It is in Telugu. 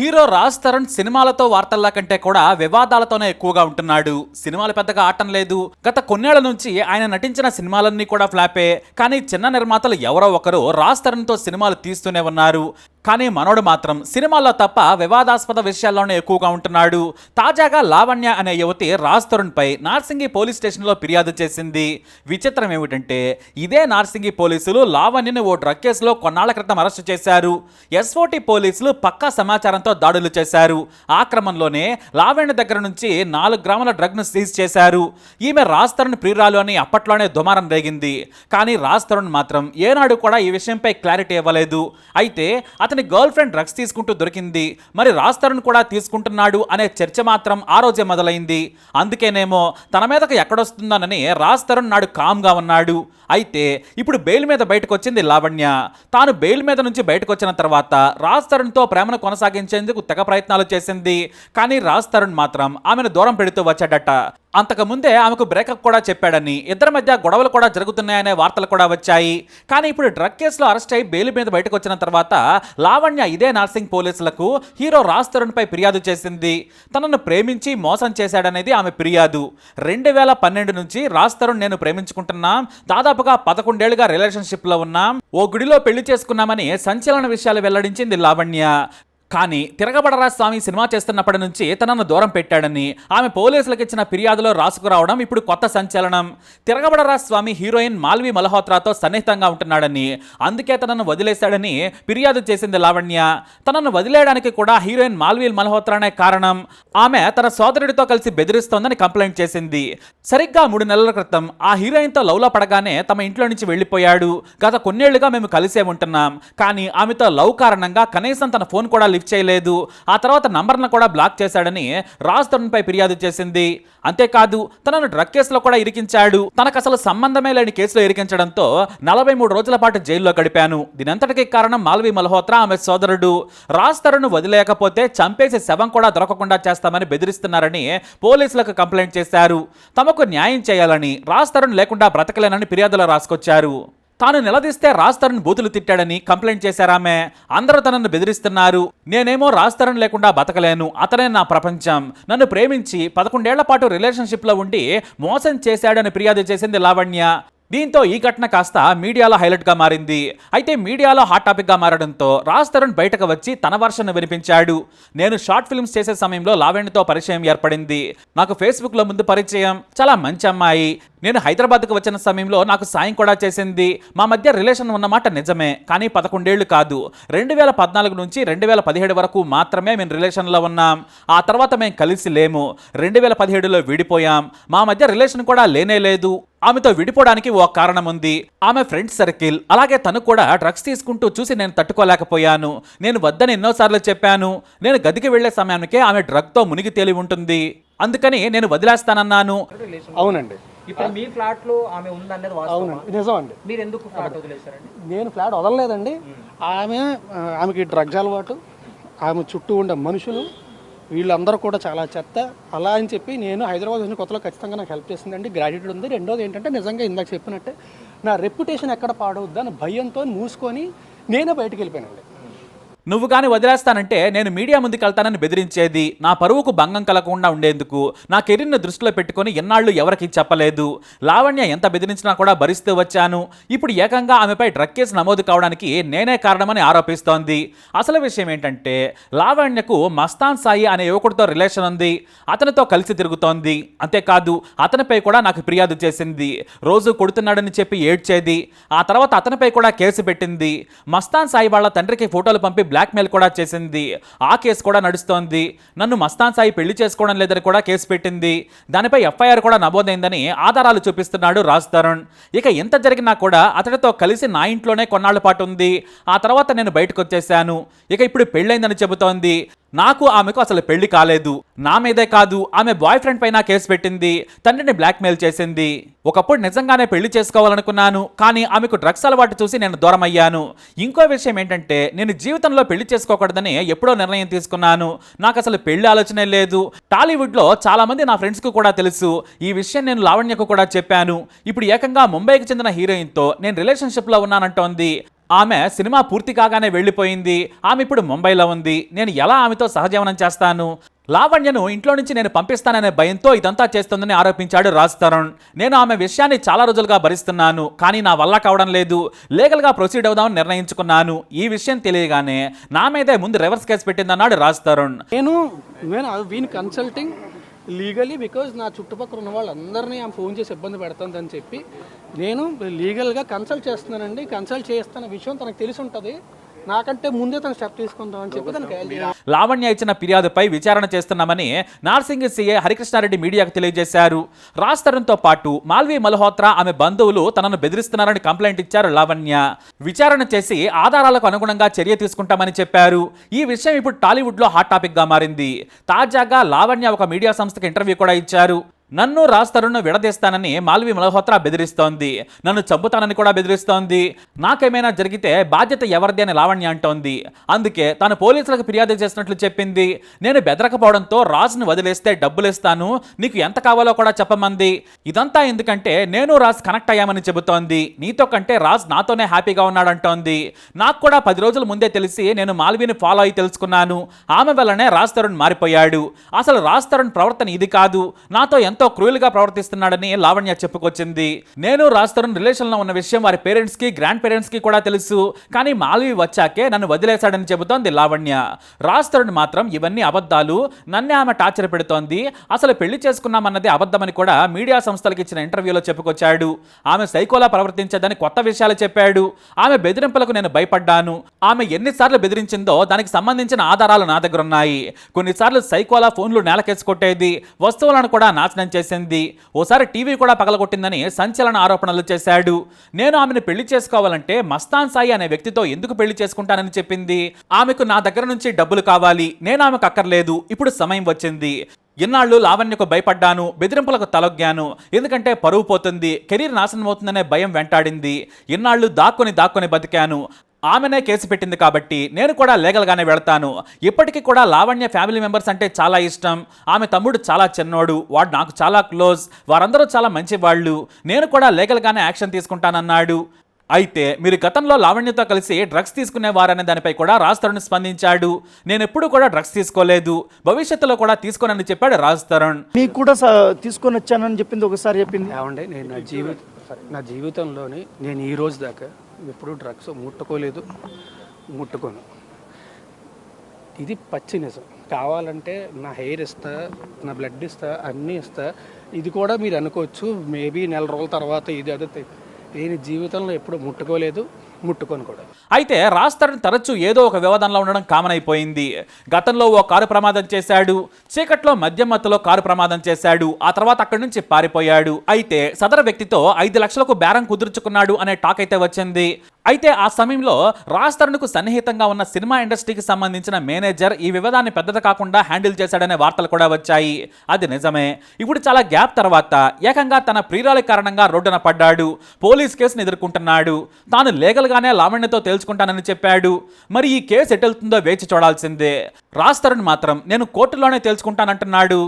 హీరో రాజ్ తరుణ్ సినిమాలతో వార్తల్లా కంటే కూడా వివాదాలతోనే ఎక్కువగా ఉంటున్నాడు. సినిమాలు పెద్దగా ఆటం లేదు. గత కొన్నేళ్ల నుంచి ఆయన నటించిన సినిమాలన్నీ కూడా ఫ్లాపే. కానీ చిన్న నిర్మాతలు ఎవరో ఒకరు రాజ్ తరుణ్ తో సినిమాలు తీస్తూనే ఉన్నారు. కానీ మనోడు మాత్రం సినిమాల్లో తప్ప వివాదాస్పద విషయాల్లోనే ఎక్కువగా ఉంటున్నాడు. తాజాగా లావణ్య అనే యువతి రాజ్ తరుణ్ పై నార్సింగి పోలీస్ స్టేషన్లో ఫిర్యాదు చేసింది. విచిత్రం ఏమిటంటే ఇదే నార్సింగి పోలీసులు లావణ్యని ఓ డ్రగ్ కేసులో కొన్నాళ్ల క్రితం అరెస్టు చేశారు. ఎస్ఓటి పోలీసులు పక్కా సమాచారంతో దాడులు చేశారు. ఆ క్రమంలోనే లావణ్య దగ్గర నుంచి 4 గ్రాముల డ్రగ్ ను సీజ్ చేశారు. ఈమె రాజ్ తరుణ్ ప్రియురాలు అని అప్పట్లోనే దుమారం రేగింది. కానీ రాజ్ తరుణ్ మాత్రం ఏనాడు కూడా ఈ విషయంపై క్లారిటీ ఇవ్వలేదు. అయితే అతని గర్ల్ ఫ్రెండ్ డ్రగ్స్ తీసుకుంటూ దొరికింది. మరి రాజ్ తరుణ్ కూడా తీసుకుంటున్నాడు అనే చర్చ మాత్రం ఆ రోజే మొదలైంది. అందుకేనేమో తన మీదకు ఎక్కడొస్తుందోనని రాజ్ తరుణ్ నాడు కామ్గా ఉన్నాడు. అయితే ఇప్పుడు బెయిల్ మీద బయటకు వచ్చింది లావణ్య. తాను బెయిల్ మీద నుంచి బయటకు వచ్చిన తర్వాత రాజ్ తరుణ్తో ప్రేమను కొనసాగించేందుకు తెగ ప్రయత్నాలు చేసింది. కానీ రాజ్ తరుణ్ మాత్రం ఆమెను దూరం పెడుతూ వచ్చాడట. అంతకుముందే ఆమెకు బ్రేకప్ కూడా చెప్పాడని, ఇద్దరి మధ్య గొడవలు కూడా జరుగుతున్నాయనే వార్తలు కూడా వచ్చాయి. కానీ ఇప్పుడు డ్రగ్ కేసులో అరెస్ట్ అయి బెయిల్ మీద బయటకు వచ్చిన తర్వాత లావణ్య ఇదే నార్సింగ్ పోలీసులకు హీరో రాజ్ తరుణ్ పై ఫిర్యాదు చేసింది. తనను ప్రేమించి మోసం చేశాడనేది ఆమె ఫిర్యాదు. 2012 నుంచి రాజ్ తరుణ్ నేను ప్రేమించుకుంటున్నాం, దాదాపుగా 11 ఏళ్లుగా రిలేషన్షిప్ లో ఉన్నాం, ఓ గుడిలో పెళ్లి చేసుకున్నామని సంచలన విషయాలు వెల్లడించింది లావణ్య. కానీ తిరగబడరా స్వామి సినిమా చేస్తున్నప్పటి నుంచి తనను దూరం పెట్టాడని ఆమె పోలీసులకు ఇచ్చిన ఫిర్యాదులో రాసుకురావడం ఇప్పుడు కొత్త సంచలనం. తిరగబడరా స్వామి హీరోయిన్ మాల్వి మల్హోత్రాతో సన్నిహితంగా ఉంటున్నాడని, అందుకే తనను వదిలేశాడని ఫిర్యాదు చేసింది లావణ్య. తనను వదిలేయడానికి కూడా హీరోయిన్ మాల్వి మల్హోత్రానే కారణం. ఆమె తన సోదరుడితో కలిసి బెదిరిస్తోందని కంప్లైంట్ చేసింది. సరిగ్గా 3 నెలల క్రితం ఆ హీరోయిన్తో లవ్లో పడగానే తమ ఇంట్లో నుంచి వెళ్ళిపోయాడు. గత కొన్నేళ్లుగా మేము కలిసే ఉంటున్నాం, కానీ ఆమెతో లవ్ కారణంగా కనీసం తన ఫోన్ కూడా చేయలేదు. ఆ తర్వాత నంబర్ను కూడా బ్లాక్ చేశాడని రాజ్ తరుణ్ పై ఫిర్యాదు చేసింది. అంతేకాదు తనను డ్రగ్ కేసులో కూడా ఇరికించాడు. తనకు అసలు సంబంధమే లేని కేసులో ఇరికించడంతో 43 రోజుల పాటు జైల్లో గడిపాను. దీనంతటికీ కారణం మాల్వి మల్హోత్రా, ఆమె సోదరుడు. రాజ్ తరుణ్ వదిలేయకపోతే చంపేసి శవం కూడా దొరకకుండా చేస్తామని బెదిరిస్తున్నారని పోలీసులకు కంప్లైంట్ చేశారు. తమకు న్యాయం చేయాలని, రాజ్ తరుణ్ లేకుండా బ్రతకలేనని ఫిర్యాదులో రాసుకొచ్చారు. తాను నిలదీస్తే రాజ్ తరుణ్ బూతులు తిట్టాడని కంప్లైంట్ చేశారామె. అందరూ తనను బెదిరిస్తున్నారు. నేనేమో రాజ్ తరుణ్ లేకుండా బతకలేను, అతనే నా ప్రపంచం, నన్ను ప్రేమించి 11 ఏళ్ల పాటు రిలేషన్షిప్లో ఉండి మోసం చేశాడని ఫిర్యాదు చేసింది లావణ్య. దీంతో ఈ ఘటన కాస్త మీడియాలో హైలైట్గా మారింది. అయితే మీడియాలో హాట్ టాపిక్గా మారడంతో రాజ్ తరుణ్ బయటకు వచ్చి తన వర్షన్ను వినిపించాడు. నేను షార్ట్ ఫిల్మ్స్ చేసే సమయంలో లావణ్యతో పరిచయం ఏర్పడింది. నాకు ఫేస్బుక్లో ముందు పరిచయం, చాలా మంచి అమ్మాయి. నేను హైదరాబాద్కు వచ్చిన సమయంలో నాకు సాయం కూడా చేసింది. మా మధ్య రిలేషన్ ఉన్నమాట నిజమే, కానీ 11 ఏళ్లు కాదు. 2014 నుంచి 2017 వరకు మాత్రమే మేము రిలేషన్లో ఉన్నాం. ఆ తర్వాత మేము కలిసి లేము. 2017లో విడిపోయాం. మా మధ్య రిలేషన్ కూడా లేనే లేదు. ఆమెతో విడిపోవడానికి ఓ కారణం ఉంది. ఆమె ఫ్రెండ్ సర్కిల్, అలాగే తను కూడా డ్రగ్స్ తీసుకుంటూ చూసి నేను తట్టుకోలేకపోయాను. నేను వద్దని ఎన్నోసార్లు చెప్పాను. నేను గదికి వెళ్లే సమయానికే ఆమె డ్రగ్తో మునిగి తేలి ఉంటుంది. అందుకని నేను వదిలేస్తానన్నాను. అవునండి. ఇప్పుడు మీ ఫ్లాట్ లో ఆమె ఉందనేది అవునండి, నిజం అండి. మీరు ఎందుకు ఫ్లాట్ వదిలేశారండి? నేను ఫ్లాట్ వదలలేదండి. ఆమెకి డ్రగ్స్ అలవాటు, ఆమె చుట్టూ ఉండే మనుషులు వీళ్ళందరూ కూడా చాలా చెత్త. అలా అని చెప్పి నేను హైదరాబాద్ వచ్చిన కొత్తలో ఖచ్చితంగా నాకు హెల్ప్ చేసిందండి, గ్రాడ్యుయేట్ ఉంది. రెండోది ఏంటంటే నిజంగా ఇందాక చెప్పినట్టే నా రెప్యుటేషన్ ఎక్కడ పాడవద్దు అని భయంతో మూసుకొని నేనే బయటకు వెళ్ళిపోయానండి. నువ్వు కానీ వదిలేస్తానంటే నేను మీడియా ముందుకు వెళ్తానని బెదిరించేది. నా పరువుకు భంగం కలగకుండా ఉండేందుకు నా కెరీర్ను దృష్టిలో పెట్టుకొని ఎన్నాళ్ళు ఎవరికి చెప్పలేదు. లావణ్య ఎంత బెదిరించినా కూడా భరిస్తూ వచ్చాను. ఇప్పుడు ఏకంగా ఆమెపై డ్రగ్ కేసు నమోదు కావడానికి నేనే కారణమని ఆరోపిస్తోంది. అసలు విషయం ఏంటంటే లావణ్యకు మస్తాన్ సాయి అనే యువకుడితో రిలేషన్ ఉంది. అతనితో కలిసి తిరుగుతోంది. అంతేకాదు అతనిపై కూడా నాకు ఫిర్యాదు చేసింది. రోజు కొడుతున్నాడని చెప్పి ఏడ్చేది. ఆ తర్వాత అతనిపై కూడా కేసు పెట్టింది. మస్తాన్ సాయి వాళ్ళ తండ్రికి ఫోటోలు పంపి బ్లాక్మెయిల్ కూడా చేసింది. ఆ కేసు కూడా నడుస్తోంది. నన్ను మస్తాన్ సాయి పెళ్లి చేసుకోవడం లేదని కూడా కేసు పెట్టింది. దానిపై ఎఫ్ఐఆర్ కూడా నమోదైందని ఆధారాలు చూపిస్తున్నాడు రాజ్ తరుణ్. ఇక ఎంత జరిగినా కూడా అతడితో కలిసి నా ఇంట్లోనే కొన్నాళ్ల పాటు ఉంది. ఆ తర్వాత నేను బయటకు వచ్చేసాను. ఇక ఇప్పుడు పెళ్ళైందని చెబుతోంది. నాకు ఆమెకు అసలు పెళ్లి కాలేదు. నా మీదే కాదు, ఆమె బాయ్ ఫ్రెండ్ పైన కేసు పెట్టింది. తండ్రిని బ్లాక్మెయిల్ చేసింది. ఒకప్పుడు నిజంగానే పెళ్లి చేసుకోవాలనుకున్నాను, కానీ ఆమెకు డ్రగ్స్ అలవాటు చూసి నేను దూరం అయ్యాను. ఇంకో విషయం ఏంటంటే నేను జీవితంలో పెళ్లి చేసుకోకూడదని ఎప్పుడో నిర్ణయం తీసుకున్నాను. నాకు అసలు పెళ్లి ఆలోచనే లేదు. టాలీవుడ్లో చాలా మంది నా ఫ్రెండ్స్కు కూడా తెలుసు. ఈ విషయం నేను లావణ్యకు కూడా చెప్పాను. ఇప్పుడు ఏకంగా ముంబైకి చెందిన హీరోయిన్తో నేను రిలేషన్షిప్లో ఉన్నానంటోంది. ఆమె సినిమా పూర్తి కాగానే వెళ్ళిపోయింది. ఆమె ఇప్పుడు ముంబైలో ఉంది. నేను ఎలా ఆమెతో సహజీవనం చేస్తాను? లావణ్యను ఇంట్లో నుంచి నేను పంపిస్తాననే భయంతో ఇదంతా చేస్తుందని ఆరోపించాడు రాజ్ తరుణ్. నేను ఆమె విషయాన్ని చాలా రోజులుగా భరిస్తున్నాను, కానీ నా వల్ల కావడం లేదు. లీగల్గా ప్రొసీడ్ అవుదామని నిర్ణయించుకున్నాను. ఈ విషయం తెలియగానే నా మీదే ముందు రివర్స్ కేసు పెట్టిందన్నాడు రాజ్ తరుణ్. నేను వీని కన్సల్టింగ్ లీగలీ బికాజ్ నా చుట్టుపక్కల ఉన్న వాళ్ళందరినీ ఆమె ఫోన్ చేసి ఇబ్బంది పెడుతుందని చెప్పి నేను లీగల్గా కన్సల్ట్ చేస్తున్నానండి. కన్సల్ట్ చేస్తున్న విషయం తనకు తెలిసి ఉంటుంది. నాకంటే ముందే తను స్టెప్ తీసుకుందాం అని చెప్పి తనకి లావణ్య ఇచ్చిన ఫిర్యాదుపై విచారణ చేస్తున్నామని నార్సింగ్ సీఏ హరికృష్ణారెడ్డి మీడియాకు తెలియజేశారు. రాజ్ తరుణ్తో పాటు మాల్వి మల్హోత్రా ఆమె బంధువులు తనను బెదిరిస్తున్నారని కంప్లైంట్ ఇచ్చారు లావణ్య. విచారణ చేసి ఆధారాలకు అనుగుణంగా చర్య తీసుకుంటామని చెప్పారు. ఈ విషయం ఇప్పుడు టాలీవుడ్లో హాట్ టాపిక్గా మారింది. తాజాగా లావణ్య ఒక మీడియా సంస్థకు ఇంటర్వ్యూ కూడా ఇచ్చారు. నన్ను రాజ్ తరుణ్ను విడదీస్తానని మాల్వి మల్హోత్రా బెదిరిస్తోంది. నన్ను చంపుతానని కూడా బెదిరిస్తోంది. నాకేమైనా జరిగితే బాధ్యత ఎవరిది అని లావణ్య అంటోంది. అందుకే తాను పోలీసులకు ఫిర్యాదు చేసినట్లు చెప్పింది. నేను బెదరకపోవడంతో రాజ్ను వదిలేస్తే డబ్బులు ఇస్తాను, నీకు ఎంత కావాలో కూడా చెప్పమంది. ఇదంతా ఎందుకంటే నేను రాజ్ కనెక్ట్ అయ్యామని చెబుతోంది. నీతో కంటే రాజ్ నాతోనే హ్యాపీగా ఉన్నాడంటోంది. నాకు కూడా 10 రోజుల ముందే తెలిసి నేను మాల్విని ఫాలో అయి తెలుసుకున్నాను. ఆమె వల్లనే రాజ్ తరుణ్ మారిపోయాడు. అసలు రాజ్ తరుణ్ ప్రవర్తన ఇది కాదు, నాతో ఎంతో క్రూయల్గా ప్రవర్తిస్తున్నాడని లావణ్య చెప్పుకొచ్చింది. నేను రాజ్ తరుణ్ రిలేషన్లో ఉన్న విషయం వారి పేరెంట్స్ కి గ్రాండ్ పేరెంట్స్ కి కూడా తెలుసు, కానీ మాల్వి వచ్చాకే నన్ను వదిలేశాడని చెబుతోంది లావణ్య. రాజ్ తరుణ్ మాత్రం ఇవన్నీ అబద్ధాలు, నన్నే ఆమె టార్చర్ పెడుతోంది, అసలు పెళ్లి చేసుకున్నామన్నది అబద్ధమని కూడా మీడియా సంస్థలకు ఇచ్చిన ఇంటర్వ్యూలో చెప్పుకొచ్చాడు. ఆమె సైకోలా ప్రవర్తించదని కొత్త విషయాలు చెప్పాడు. ఆమె బెదిరింపులకు నేను భయపడ్డాను. ఆమె ఎన్నిసార్లు బెదిరించిందో దానికి సంబంధించిన ఆధారాలు నా దగ్గర ఉన్నాయి. కొన్నిసార్లు సైకోలా ఫోన్లు నేలకేసి కొట్టేది, వస్తువులను కూడా నాశనం చేసింది. ఓసారి టీవీ కూడా పగలగొట్టిందని సంచలన ఆరోపణలు చేశాడు. నేను ఆమెను పెళ్లి చేసుకోవాలంటే మస్తాన్ సాయి అనే వ్యక్తితో ఎందుకు పెళ్లి చేసుకుంటానని చెప్పింది. ఆమెకు నా దగ్గర నుంచి డబ్బులు కావాలి, నేను ఆమెకు అక్కర్లేదు. ఇప్పుడు సమయం వచ్చింది. ఇన్నాళ్ళు లావణ్యకు భయపడ్డాను, బెదిరింపులకు తలొగ్గాను. ఎందుకంటే పరువు పోతుంది, కెరీర్ నాశనం అవుతుందనే భయం వెంటాడింది. ఇన్నాళ్ళు దాక్కుని బతికాను. ఆమెనే కేసు పెట్టింది కాబట్టి నేను కూడా లీగల్గానే వెళతాను. ఇప్పటికీ కూడా లావణ్య ఫ్యామిలీ మెంబర్స్ అంటే చాలా ఇష్టం. ఆమె తమ్ముడు చాలా చిన్నోడు, వాడు నాకు చాలా క్లోజ్. వారందరూ చాలా మంచి వాళ్ళు. నేను కూడా లీగల్గానే యాక్షన్ తీసుకుంటానన్నాడు. అయితే మీరు గతంలో లావణ్యతో కలిసి డ్రగ్స్ తీసుకునేవారనే దానిపై కూడా రాజ్ తరుణ్ స్పందించాడు. నేను ఎప్పుడు కూడా డ్రగ్స్ తీసుకోలేదు, భవిష్యత్తులో కూడా తీసుకోనని చెప్పాడు రాజ్ తరుణ్. మీకు కూడా తీసుకొని వచ్చానని చెప్పింది ఒకసారి చెప్పింది. ఏమంటే నేను నా జీవితంలోని నేను ఈ రోజు దాకా ఎప్పుడు డ్రగ్స్ ముట్టుకోలేదు, ముట్టుకోను. ఇది పచ్చి నిజం. కావాలంటే నా హెయిర్ ఇస్తా, నా బ్లడ్ ఇస్తా, అన్నీ ఇస్తా. ఇది కూడా మీరు అనుకోవచ్చు మేబీ నెల రోజుల తర్వాత ఇది అదే. నేను జీవితంలో ఎప్పుడు ముట్టుకోలేదు, ముట్టుకొని కూడా. అయితే రాజ్ తరుణ్ తరచూ ఏదో ఒక వివాదంలో ఉండడం కామన్ అయిపోయింది. గతంలో ఓ కారు ప్రమాదం చేశాడు, చీకట్లో మద్యం మత్తులో కారు ప్రమాదం చేశాడు, ఆ తర్వాత అక్కడి నుంచి పారిపోయాడు. అయితే సదరు వ్యక్తితో 5 లక్షలకు బేరం కుదుర్చుకున్నాడు అనే టాక్ అయితే వచ్చింది. అయితే ఆ సమయంలో రాజ్ తరుణ్కు సన్నిహితంగా ఉన్న సినిమా ఇండస్ట్రీకి సంబంధించిన మేనేజర్ ఈ వివాదాన్ని పెద్దది కాకుండా హ్యాండిల్ చేశాడనే వార్తలు కూడా వచ్చాయి. అది నిజమే. ఇప్పుడు చాలా గ్యాప్ తర్వాత ఏకంగా తన ప్రియురాలి కారణంగా రోడ్డున పడ్డాడు. పోలీస్ కేసును ఎదుర్కొంటున్నాడు. తాను లీగల్గానే లావణ్యతో తేల్చుకుంటానని చెప్పాడు. మరి ఈ కేసు ఎటెళ్తుందో వేచి చూడాల్సిందే. రాజ్ తరుణ్ మాత్రం నేను కోర్టులోనే తేల్చుకుంటానంటున్నాడు.